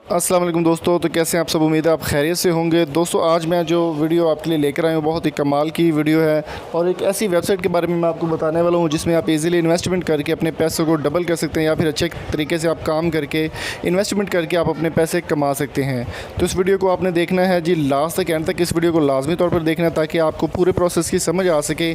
अस्सलाम वालेकुम दोस्तों। तो कैसे हैं आप सब? उम्मीद है आप खैरियत से होंगे। दोस्तों आज मैं जो वीडियो आपके लिए लेकर आया हूँ बहुत ही कमाल की वीडियो है और एक ऐसी वेबसाइट के बारे में मैं आपको बताने वाला हूँ जिसमें आप इजीली इन्वेस्टमेंट करके अपने पैसों को डबल कर सकते हैं या फिर अच्छे तरीके से आप काम करके इन्वेस्टमेंट करके आप अपने पैसे कमा सकते हैं। तो इस वीडियो को आपने देखना है जी लास्ट तक, एंड तक इस वीडियो को लाजमी तौर पर देखना है ताकि आपको पूरे प्रोसेस की समझ आ सके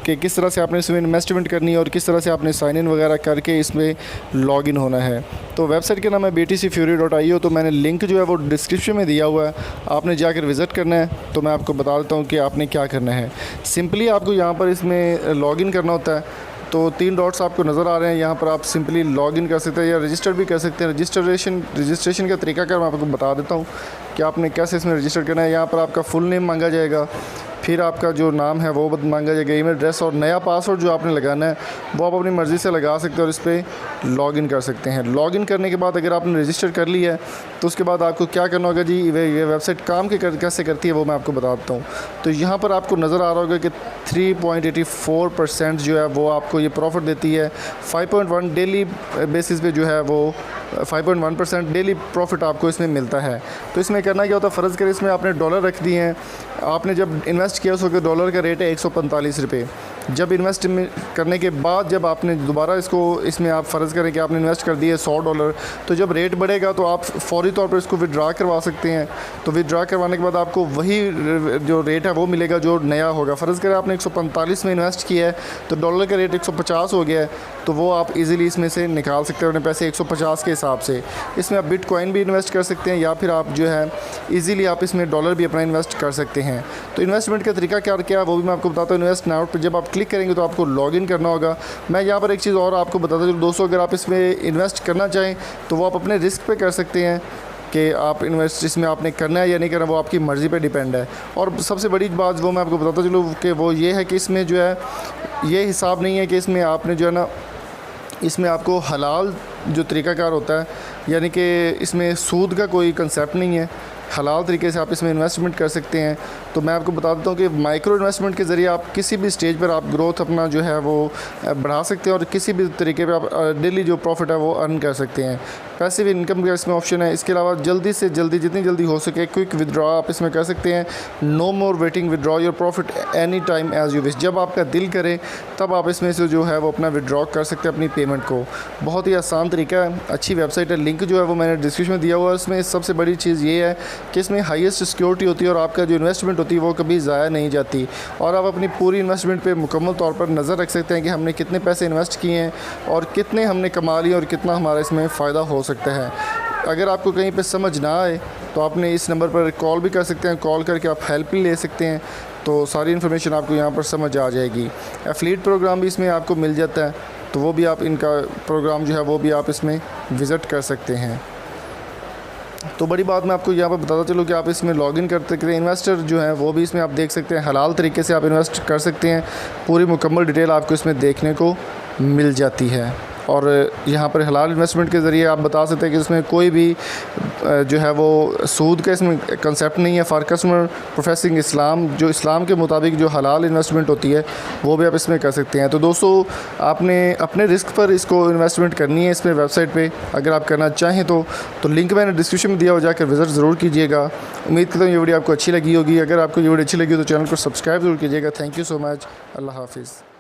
कि किस तरह से आपने इसमें इन्वेस्टमेंट करनी है और किस तरह से आपने साइन इन वगैरह करके इसमें लॉगिन होना है। तो वेबसाइट का नाम है btcfury.io। तो मैंने लिंक जो है वो डिस्क्रिप्शन में दिया हुआ है, आपने जाकर विज़िट करना है। तो मैं आपको बता देता हूँ कि आपने क्या करना है। सिंपली आपको यहाँ पर इसमें लॉगिन करना होता है। तो 3 डॉट्स आपको नज़र आ रहे हैं, यहाँ पर आप सिंपली लॉगिन कर सकते हैं या रजिस्टर भी कर सकते हैं। रजिस्ट्रेशन का तरीकाकार मैं आपको बता देता हूँ कि आपने कैसे इसमें रजिस्टर करना है। यहाँ पर आपका फुल नेम मांगा जाएगा, फिर आपका जो नाम है वो मांगा जाएगा, ईमेल एड्रेस, और नया पासवर्ड जो आपने लगाना है वो आप अपनी मर्ज़ी से लगा सकते हैं और इस पर लॉगिन कर सकते हैं। लॉगिन करने के बाद अगर आपने रजिस्टर कर लिया है तो उसके बाद आपको क्या करना होगा जी, ये वेबसाइट काम कैसे करती है वो मैं आपको बता देता हूँ। तो यहाँ पर आपको नज़र आ रहा होगा कि 3.84% जो है वो आपको ये प्रॉफिट देती है। 5.1 डेली बेसिस पे जो है वो 5.1% डेली प्रॉफिट आपको इसमें मिलता है। तो इसमें करना क्या होता है, फ़र्ज़ करें इसमें आपने डॉलर रख दिए हैं, आपने जब इन्वेस्ट किया उसको डॉलर का रेट है 145 रुपये। जब इन्वेस्ट करने के बाद जब आपने दोबारा इसमें आप फ़र्ज़ करें कि आपने इन्वेस्ट कर दिए $100, तो जब रेट बढ़ेगा तो आप फ़ौरी तौर पर इसको विड्रा करवा सकते हैं। तो विड्रा करवाने के बाद आपको वही जो रेट है वो मिलेगा जो नया होगा। फ़र्ज़ करें आपने 145 में इन्वेस्ट किया है तो डॉलर का रेट 150 हो गया है, तो वो आप इजीली इसमें से निकाल सकते हैं अपने पैसे 150 के हिसाब से। इसमें आप बिटकॉइन भी इन्वेस्ट कर सकते हैं या फिर आप जो है इजीली आप इसमें डॉलर भी अपना इन्वेस्ट कर सकते हैं। तो इन्वेस्टमेंट का तरीका क्या है वो भी मैं आपको बताता हूँ। इन्वेस्ट नाउ पर जब आप क्लिक करेंगे तो आपको लॉगिन करना होगा। मैं यहाँ पर एक चीज़ और आपको बताता हूँ दोस्तों, अगर आप इसमें इन्वेस्ट करना चाहें तो वो आप अपने रिस्क पे कर सकते हैं कि आप इन्वेस्ट इसमें आपने करना है या नहीं करना, वो आपकी मर्ज़ी पे डिपेंड है। और सबसे बड़ी बात वो मैं आपको बताता चलूँ कि वो ये है कि इसमें जो है ये हिसाब नहीं है कि इसमें आपने जो है ना, इसमें आपको हलाल जो तरीक़ाकार होता है, यानी कि इसमें सूद का कोई कंसेप्ट नहीं है। हलाल तरीके से आप इसमें इन्वेस्टमेंट कर सकते हैं। तो मैं आपको बता देता हूँ कि माइक्रो इन्वेस्टमेंट के ज़रिए आप किसी भी स्टेज पर आप ग्रोथ अपना जो है वो बढ़ा सकते हैं और किसी भी तरीके पे आप डेली जो प्रॉफिट है वो अर्न कर सकते हैं। पैसिव इनकम का इसमें ऑप्शन है। इसके अलावा जल्दी से जल्दी जितनी जल्दी हो सके क्विक विदड्रॉ आप इसमें कर सकते हैं। No more waiting, withdraw your profit any time as you wish. जब आपका दिल करे तब आप इसमें से जो है वो अपना विदड्रॉ कर सकते हैं अपनी पेमेंट को। बहुत ही आसान तरीका है, अच्छी वेबसाइट है। लिंक जो है वो मैंने डिस्क्रिप्शन में दिया हुआ है। इसमें सबसे बड़ी चीज़ ये है कि इसमें हाईएस्ट सिक्योरिटी होती है और आपका जो इन्वेस्टमेंट होती है वो कभी ज़ाया नहीं जाती, और आप अपनी पूरी इन्वेस्टमेंट पे मुकम्मल तौर पर नज़र रख सकते हैं कि हमने कितने पैसे इन्वेस्ट किए हैं और कितने हमने कमा लिए और कितना हमारा इसमें फ़ायदा हो सकता है। अगर आपको कहीं पे समझ ना आए तो आपने इस नंबर पर कॉल भी कर सकते हैं, कॉल करके आप हेल्प भी ले सकते हैं। तो सारी इन्फॉर्मेशन आपको यहाँ पर समझ आ जाएगी। एफिलिएट प्रोग्राम भी इसमें आपको मिल जाता है, तो वो भी आप इनका प्रोग्राम जो है वो भी आप इसमें विज़िट कर सकते हैं। तो बड़ी बात मैं आपको यहाँ पर बताता चलूँ कि आप इसमें लॉगिन करते करते इन्वेस्टर जो है वो भी इसमें आप देख सकते हैं। हलाल तरीके से आप इन्वेस्ट कर सकते हैं, पूरी मुकम्मल डिटेल आपको इसमें देखने को मिल जाती है। और यहाँ पर हलाल इन्वेस्टमेंट के ज़रिए आप बता सकते हैं कि इसमें कोई भी जो है वो सूद का इसमें कंसेप्ट नहीं है। फॉर कस्टमर प्रोफेसिंग इस्लाम, जो इस्लाम के मुताबिक जो हलाल इन्वेस्टमेंट होती है वो भी आप इसमें कर सकते हैं। तो दोस्तों आपने अपने रिस्क पर इसको इन्वेस्टमेंट करनी है इसमें वेबसाइट पे, अगर आप करना चाहें तो लिंक मैंने डिस्क्रिप्शन में दिया हो, जाकर विज़िट ज़रूर कीजिएगा। उम्मीद करता हूँ ये वीडियो आपको अच्छी लगी होगी। अगर आपको ये वीडियो अच्छी लगी तो चैनल को सब्सक्राइब ज़रूर कीजिएगा। Thank you so much. अल्लाह हाफिज़।